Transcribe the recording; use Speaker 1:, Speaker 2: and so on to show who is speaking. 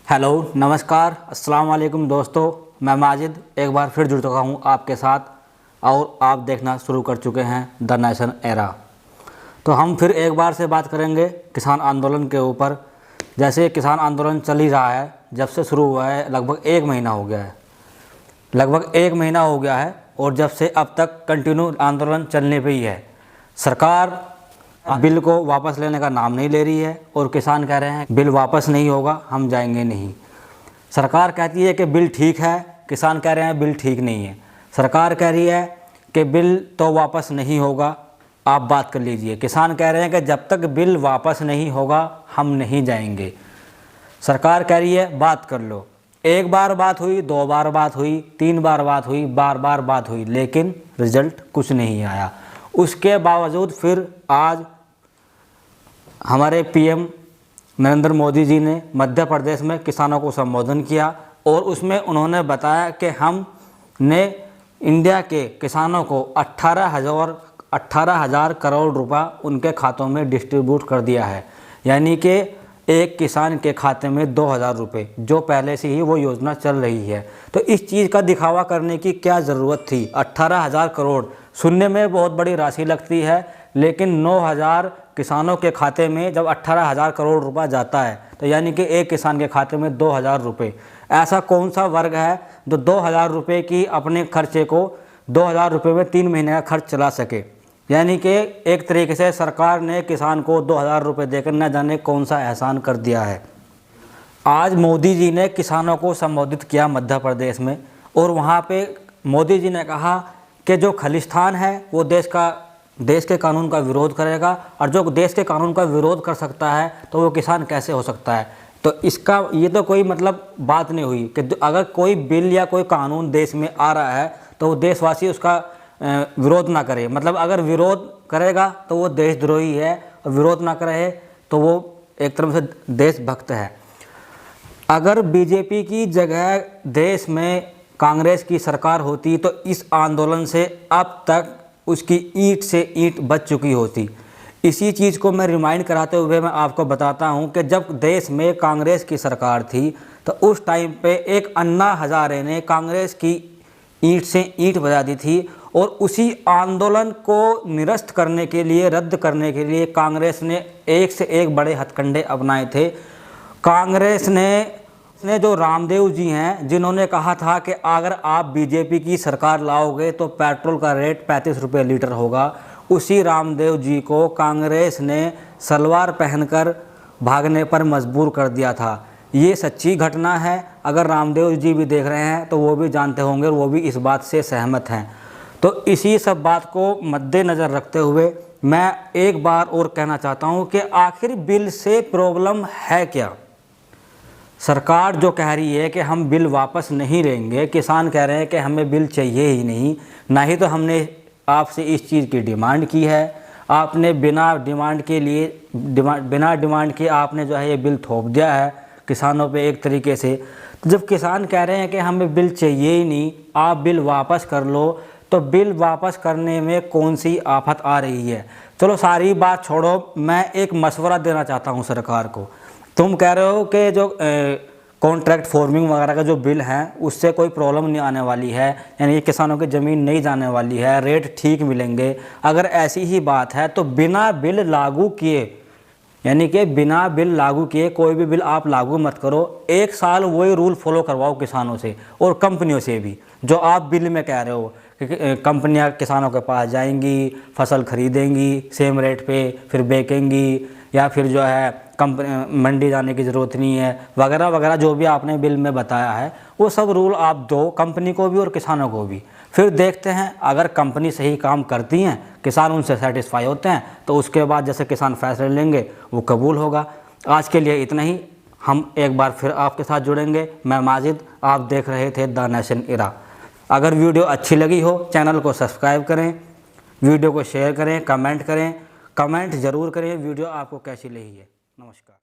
Speaker 1: Hello, नमस्कार, अस्सलाम वालेकुम दोस्तों। मैं माजिद एक बार फिर जुड़ चुका हूँ आपके साथ और आप देखना शुरू कर चुके हैं द नेशन एरा। तो हम फिर एक बार से बात करेंगे किसान आंदोलन के ऊपर। जैसे किसान आंदोलन चल ही रहा है, जब से शुरू हुआ है लगभग एक महीना हो गया है और जब से अब तक कंटिन्यू आंदोलन चलने पे ही है। सरकार बिल को वापस लेने का नाम नहीं ले रही है और किसान कह रहे हैं बिल वापस नहीं होगा, हम जाएंगे नहीं। सरकार कहती है कि बिल ठीक है, किसान कह रहे हैं बिल ठीक नहीं है। सरकार कह रही है कि बिल तो वापस नहीं होगा, आप बात कर लीजिए। किसान कह रहे हैं कि जब तक बिल वापस नहीं होगा हम नहीं जाएंगे। सरकार कह रही है बात कर लो। एक बार बात हुई, दो बार बात हुई, तीन बार बात हुई, बार बार बात हुई, लेकिन रिजल्ट कुछ नहीं आया। उसके बावजूद फिर आज हमारे पीएम नरेंद्र मोदी जी ने मध्य प्रदेश में किसानों को संबोधन किया और उसमें उन्होंने बताया कि हमने इंडिया के किसानों को 18,000 करोड़ रुपया उनके खातों में डिस्ट्रीब्यूट कर दिया है। यानी कि एक किसान के खाते में 2,000 रुपये, जो पहले से ही वो योजना चल रही है। तो इस चीज़ का दिखावा करने की क्या ज़रूरत थी? 18,000 करोड़ सुनने में बहुत बड़ी राशि लगती है, लेकिन 9,000 किसानों के खाते में जब 18,000 करोड़ रुपया जाता है तो यानी कि एक किसान के खाते में 2,000 रुपये। ऐसा कौन सा वर्ग है जो 2,000 रुपये की अपने खर्चे को 2,000 रुपये में 3 महीने का खर्च चला सके? यानी कि एक तरीके से सरकार ने किसान को 2,000 रुपये देकर न जाने कौन सा एहसान कर दिया है। आज मोदी जी ने किसानों को संबोधित किया मध्य प्रदेश में और वहाँ पे मोदी जी ने कहा कि जो खलिस्तान है वो देश के कानून का विरोध करेगा और जो देश के कानून का विरोध कर सकता है तो वो किसान कैसे हो सकता है। तो इसका ये तो कोई मतलब बात नहीं हुई कि अगर कोई बिल या कोई कानून देश में आ रहा है तो वो देशवासी उसका विरोध ना करे। मतलब अगर विरोध करेगा तो वो देशद्रोही है और विरोध ना करे तो वो एक तरफ से देशभक्त है। अगर बीजेपी की जगह देश में कांग्रेस की सरकार होती तो इस आंदोलन से अब तक उसकी ईंट से ईंट बच चुकी होती। इसी चीज़ को मैं रिमाइंड कराते हुए मैं आपको बताता हूं कि जब देश में कांग्रेस की सरकार थी तो उस टाइम पे एक अन्ना हजारे ने कांग्रेस की ईंट से ईंट बजा दी थी और उसी आंदोलन को निरस्त करने के लिए, रद्द करने के लिए कांग्रेस ने एक से एक बड़े हथकंडे अपनाए थे। कांग्रेस ने जो रामदेव जी हैं, जिन्होंने कहा था कि अगर आप बीजेपी की सरकार लाओगे तो पेट्रोल का रेट 35 रुपये लीटर होगा, उसी रामदेव जी को कांग्रेस ने सलवार पहनकर भागने पर मजबूर कर दिया था। ये सच्ची घटना है। अगर रामदेव जी भी देख रहे हैं तो वो भी जानते होंगे और वो भी इस बात से सहमत हैं। तो इसी सब बात को मद्देनज़र रखते हुए मैं एक बार और कहना चाहता हूँ कि आखिर बिल से प्रॉब्लम है क्या? सरकार जो कह रही है कि हम बिल वापस नहीं लेंगे, किसान कह रहे हैं कि हमें बिल चाहिए ही नहीं, ना ही तो हमने आपसे इस चीज़ की डिमांड की है। आपने बिना डिमांड के आपने जो है ये बिल थोप दिया है किसानों पे एक तरीके से। तो जब किसान कह रहे हैं कि हमें बिल चाहिए ही नहीं, आप बिल वापस कर लो, तो बिल वापस करने में कौन सी आफत आ रही है? चलो सारी बात छोड़ो, मैं एक मशवरा देना चाहता हूँ सरकार को। तुम कह रहे हो कि जो कॉन्ट्रैक्ट फार्मिंग वगैरह का जो बिल है उससे कोई प्रॉब्लम नहीं आने वाली है, यानी कि किसानों की ज़मीन नहीं जाने वाली है, रेट ठीक मिलेंगे। अगर ऐसी ही बात है तो बिना बिल लागू किए, यानी कि बिना बिल लागू किए कोई भी बिल आप लागू मत करो। एक साल वही रूल फॉलो करवाओ किसानों से और कंपनियों से भी। जो आप बिल में कह रहे हो कि कंपनियां किसानों के पास जाएंगी, फसल खरीदेंगी सेम रेट पे, फिर बेचेंगी, या फिर जो है कंपनी मंडी जाने की ज़रूरत नहीं है, वगैरह वगैरह जो भी आपने बिल में बताया है, वो सब रूल आप दो कंपनी को भी और किसानों को भी। फिर देखते हैं अगर कंपनी सही काम करती हैं, किसान उनसे सेटिस्फाई होते हैं, तो उसके बाद जैसे किसान फैसले लेंगे वो कबूल होगा। आज के लिए इतना ही। हम एक बार फिर आपके साथ जुड़ेंगे। मैं माजिद, आप देख रहे थे द नेशन एरा। अगर वीडियो अच्छी लगी हो चैनल को सब्सक्राइब करें, वीडियो को शेयर करें, कमेंट करें, कमेंट ज़रूर करें वीडियो आपको कैसी लगी है। नमस्कार।